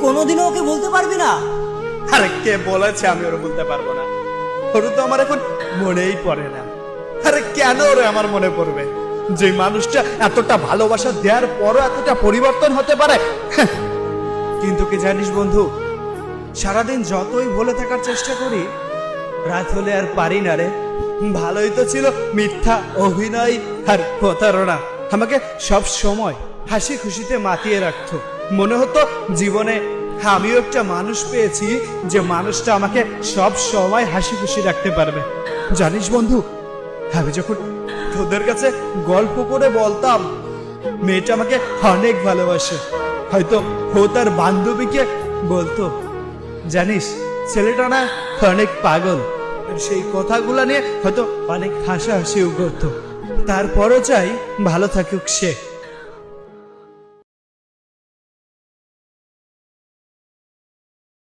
কোনোদিনও ওকে বলতে পারবি না? আরে কে বলেছে আমি ওরা বলতে পারবো না? ওর তো আমার এখন মনেই পড়ে না। আরে কেন ওরে আমার মনে পড়বে? যে মানুষটা এতটা ভালোবাসা দেওয়ার পরও এতটা পরিবর্তন হতে পারে। কিন্তু কি জানিস বন্ধু, সারাদিন যতই ভুলে থাকার চেষ্টা করি, রাত হলে আর পারি না রে। ভালোই তো ছিল মিথ্যা অভিনয় আর প্রতারণা আমাকে সব সময় হাসি খুশিতে মাতিয়ে রাখতো। মনে হতো জীবনে আমিও একটা মানুষ পেয়েছি যে মানুষটা আমাকে সব সময় হাসি খুশি রাখতে পারবে। জানিস বন্ধু, আমি যখন তোদের কাছে গল্প করে বলতাম মেয়েটা আমাকে অনেক ভালোবাসে, হয়তো ও তার বান্ধবীকে বলতো, জানিস ছেলেটা না অনেক পাগল, সেই কথাগুলো নিয়ে হয়তো অনেক হাসাহাসিও করতো। তারপরও চাই ভালো থাকুক সে।